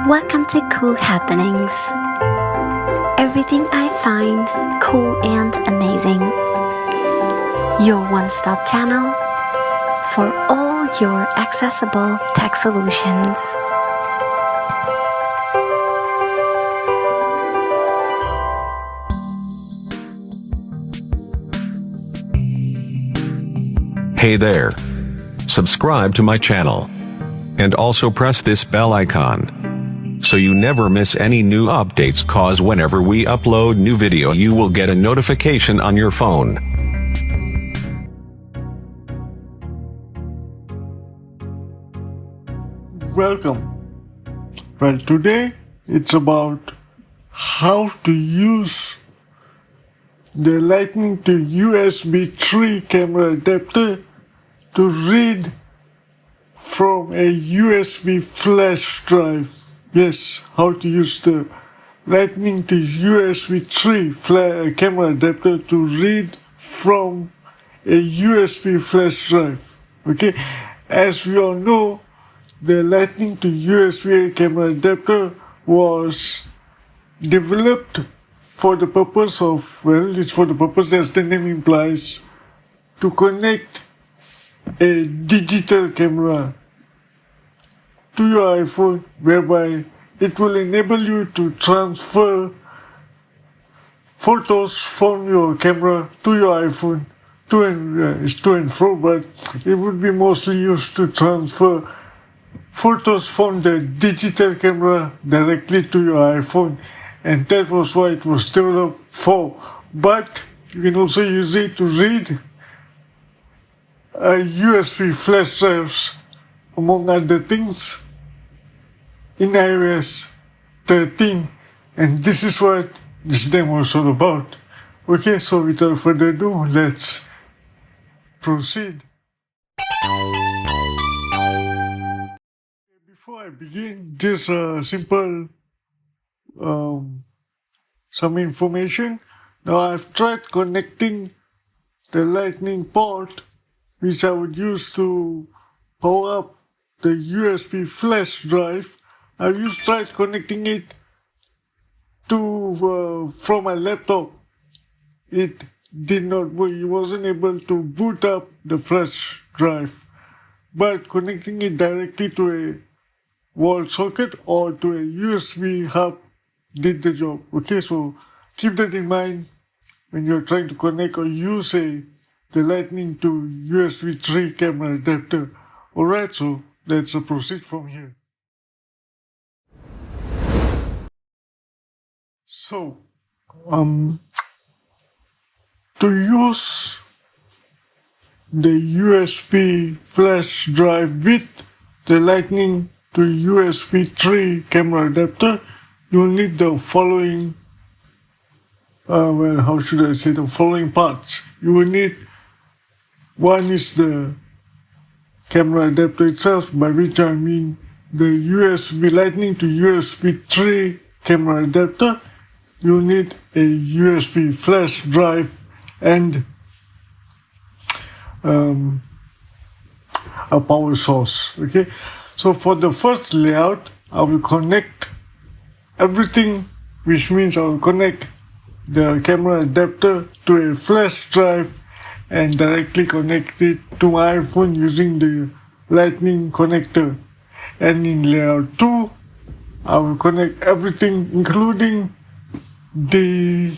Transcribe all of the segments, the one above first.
Welcome to Cool Happenings. Everything I find cool and amazing. Your one-stop channel for all your accessible tech solutions. Hey there. Subscribe to my channel. And also press this bell icon, so you never miss any new updates, cause whenever we upload new video you will get a notification on your phone. Welcome. Well, today it's about how to use the Lightning to USB 3 camera adapter to read from a USB flash drive. Yes, how to use the Lightning to USB 3 camera adapter to read from a USB flash drive. Okay, as we all know, the Lightning to USB camera adapter was developed for the purpose of, well, it's for the purpose, as the name implies, to connect a digital camera to your iPhone, whereby it will enable you to transfer photos from your camera to your iPhone, to and fro, but it would be mostly used to transfer photos from the digital camera directly to your iPhone, and that was what it was developed for. But you can also use it to read USB flash drives, among other things, in iOS 13, and this is what this demo is all about. Okay, so without further ado, let's proceed. Before I begin, just a simple some information. Now I've tried connecting the Lightning port, which I would use to power up the USB flash drive. I've tried connecting it to from my laptop. It did not work. It wasn't able to boot up the flash drive. But connecting it directly to a wall socket or to a USB hub did the job. Okay, so keep that in mind when you're trying to connect or use the Lightning to USB 3 camera adapter. Alright, so let's proceed from here. So, to use the USB flash drive with the Lightning to USB 3 camera adapter, you'll need the following, the following parts. You will need, one is the camera adapter itself, by which I mean the USB Lightning to USB 3 camera adapter. You need a USB flash drive and a power source. Okay, so for the first layout, I will connect everything, which means I will connect the camera adapter to a flash drive and directly connect it to my iPhone using the Lightning connector. And in layout 2, I will connect everything, including the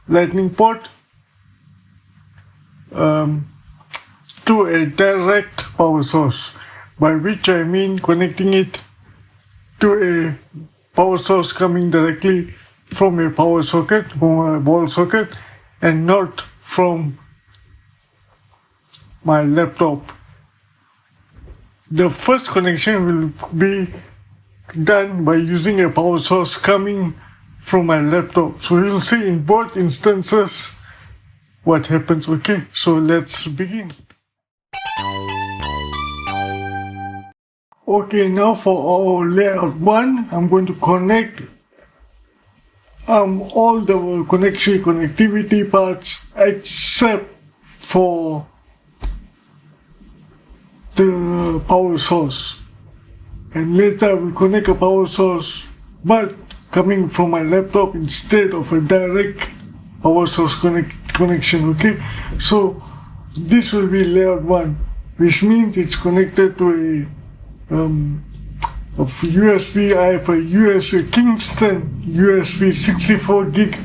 Lightning port, to a direct power source, by which I mean connecting it to a power source coming directly from a power socket, from a wall socket, and not from my laptop. The first connection will be done by using a power source coming from my laptop. So you'll see in both instances what happens. Okay, so let's begin. Okay, now for our layout 1, I'm going to connect all the connectivity parts except for the power source. and later I will connect a power source, but coming from my laptop instead of a direct power source connection. Okay, so this will be layout 1, which means it's connected to of USB. I have a Kingston USB 64 gig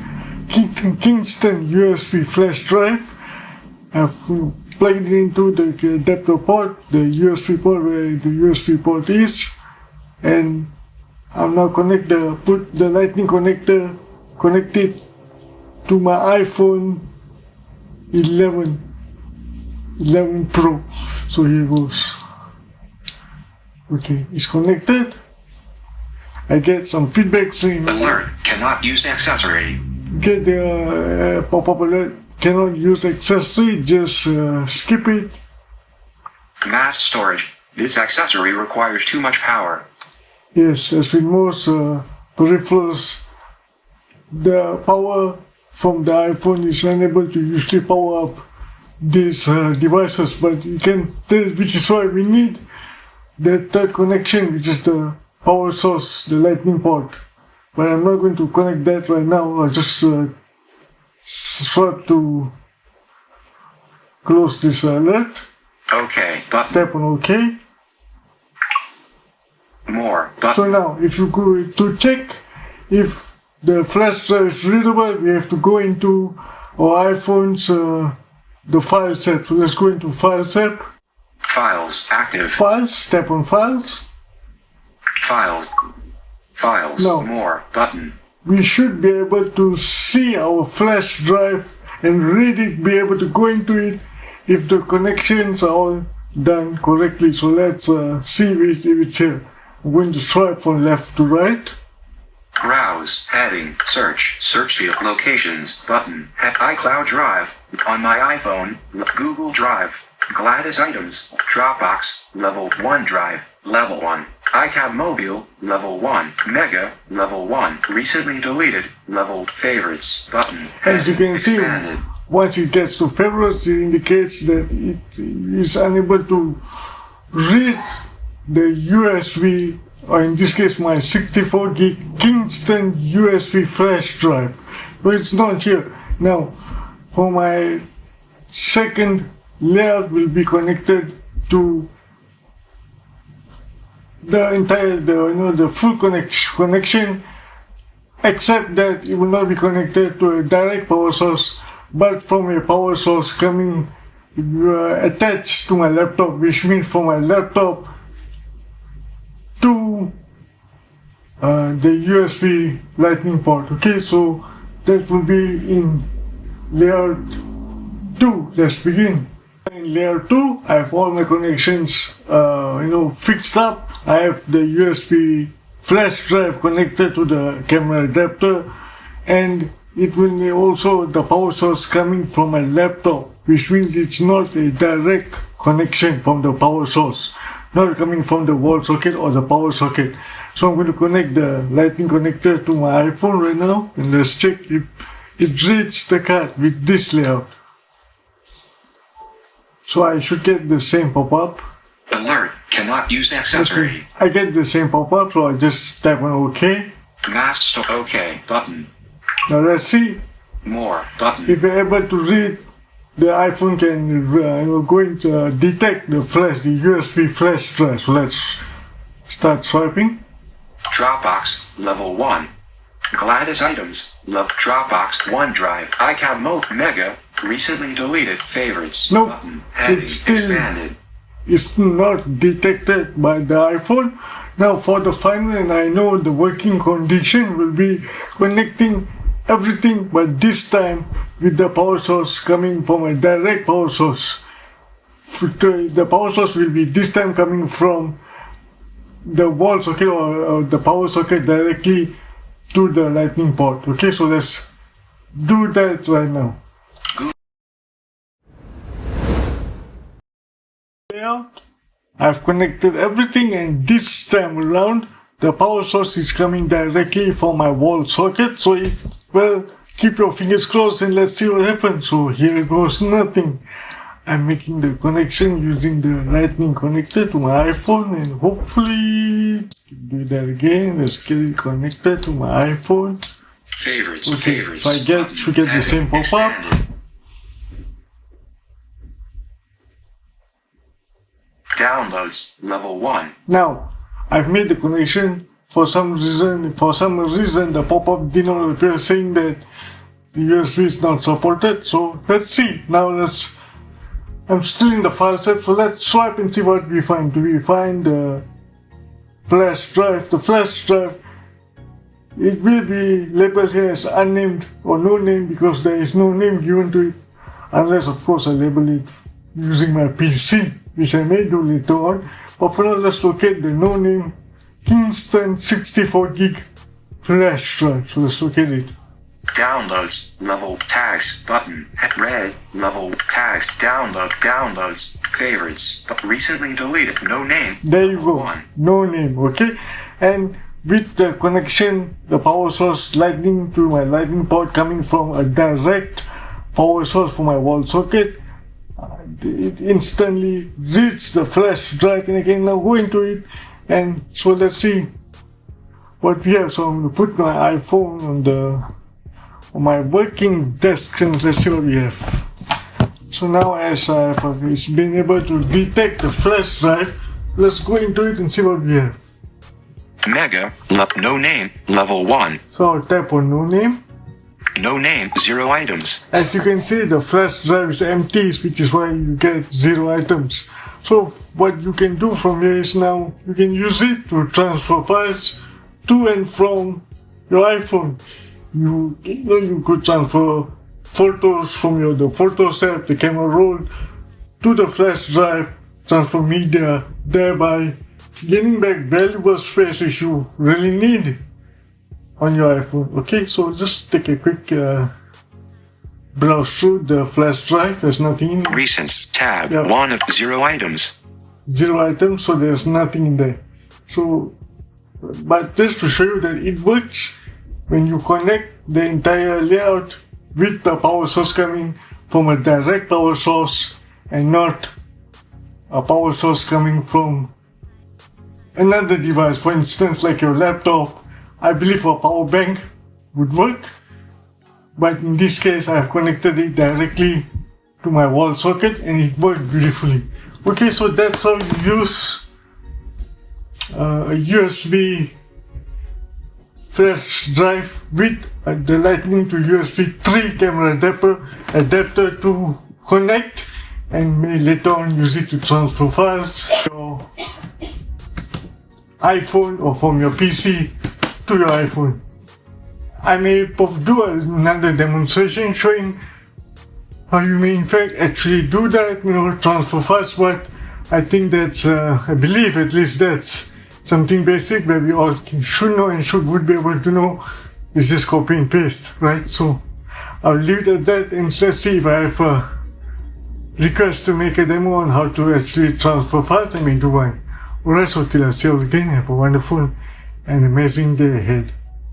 Kingston USB flash drive. I've plugged it into the adapter port, the USB port where the USB port is, and I'm now put the lightning connector connected to my iPhone 11 Pro. So here goes. Okay, it's connected. I get some feedback saying alert, cannot use accessory. Get the pop-up alert, cannot use accessory, just skip it. Mass storage. This accessory requires too much power. Yes, as with most peripherals, the power from the iPhone is unable to usually power up these devices, but you can tell, which is why we need the third connection, which is the power source, the lightning port. But I'm not going to connect that right now. I'll just swipe to close this alert. OK button. Tap on OK. More button. So now, if you go to check if the flash drive is readable, we have to go into our iPhone's the files app. So let's go into Files app. Files active. Files. Tap on Files. Files. Files. No. More button. We should be able to see our flash drive and read it, be able to go into it if the connections are all done correctly. So let's see if it's here. I'm going to swipe from left to right. Browse, heading, search field, locations, button, iCloud Drive, on my iPhone, Google Drive, Gladys items, Dropbox, level 1 drive, level 1, iCab mobile, level 1, Mega, level 1, recently deleted, level favorites, button, As you can expanded. see, once it gets to favorites, it indicates that it is unable to read the USB, or in this case my 64 gig Kingston USB flash drive. But it's not here. Now, for my second layout will be connected to the entire, the full connection, except that it will not be connected to a direct power source, but from a power source coming attached to my laptop, which means from my laptop to the USB lightning port. Okay, so that will be in layer 2. Let's begin. In layer 2, I have all my connections fixed up. I have the USB flash drive connected to the camera adapter, and it will be also the power source coming from my laptop, which means it's not a direct connection from the power source, not coming from the wall socket or the power socket. So I'm going to connect the lightning connector to my iPhone right now, and let's check if it reads the card with this layout. So I should get the same pop-up. Alert, cannot use accessory. Okay. I get the same pop-up, so I just tap on OK. Mass store, OK button. Now let's see More button. if you're able to read. The iPhone can going to detect the USB flash drive. So let's start swiping. Dropbox, level 1. Gladys items, love Dropbox, OneDrive, iCab Mega, recently deleted, favorites, No, button, heading, it's still expanded. It's not detected by the iPhone. Now for the final, and I know the working condition will be connecting everything, but this time with the power source coming from a direct power source. The power source will be this time coming from the wall socket or the power socket directly to the lightning port. Okay, so let's do that right now. Layout. I've connected everything, and this time around the power source is coming directly from my wall socket. So keep your fingers crossed and let's see what happens. So here goes nothing. I'm making the connection using the lightning connector to my iPhone, and hopefully do that again. Let's get it connected to my iPhone. Favorites, Okay, favorites. if I should get the same pop-up. Downloads, level 1. Now, I've made the connection. For some reason, the pop-up did not appear saying that the USB is not supported. So let's see. Now I'm still in the file set, so let's swipe and see what we find. Do we find the flash drive? The flash drive, it will be labeled here as unnamed or no name because there is no name given to it, unless of course I label it using my PC, which I may do later on. But for now, let's locate the no name Kingston 64 gig flash drive. So let's locate it. Downloads, level, tags, button, red, level, tags, downloads, favorites, recently deleted, no name. There you go, 1. no name, okay? And with the connection, the power source lightning to my lightning port coming from a direct power source for my wall socket, it instantly reads the flash drive, and I can now go into it. And so let's see what we have. So I'm going to put my iPhone on my working desk and let's see what we have. So now as it's been able to detect the flash drive, let's go into it and see what we have. Mega, no name, level 1. So I'll tap on no name. No name, 0 items. As you can see, the flash drive is empty, which is why you get 0 items. So what you can do from here is now you can use it to transfer files to and from your iPhone. You could transfer photos from the Photos app, the camera roll, to the flash drive, transfer media, thereby gaining back valuable space which you really need on your iPhone. Okay, so just take a quick browse through the flash drive. There's nothing in it. Recents, tab, Yeah. 1 of 0 items. 0 items, so there's nothing in there. So, but just to show you that it works when you connect the entire layout with the power source coming from a direct power source and not a power source coming from another device. For instance, like your laptop, I believe a power bank would work, but in this case I have connected it directly to my wall socket and it worked beautifully. Okay, so that's how you use a USB flash drive with the lightning to USB 3 camera adapter to connect, and may later on use it to transfer files from your iPhone or from your PC to your iPhone. I may do another demonstration showing how you may in fact actually do that, transfer files, but I think that's, I believe at least that's something basic that we all should know and would be able to know. Is just copy and paste, right? So I'll leave it at that and let's see if I have a request to make a demo on how to actually transfer files. I may do one. Alright, so till I see you again, have a wonderful and amazing day ahead.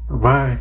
Bye.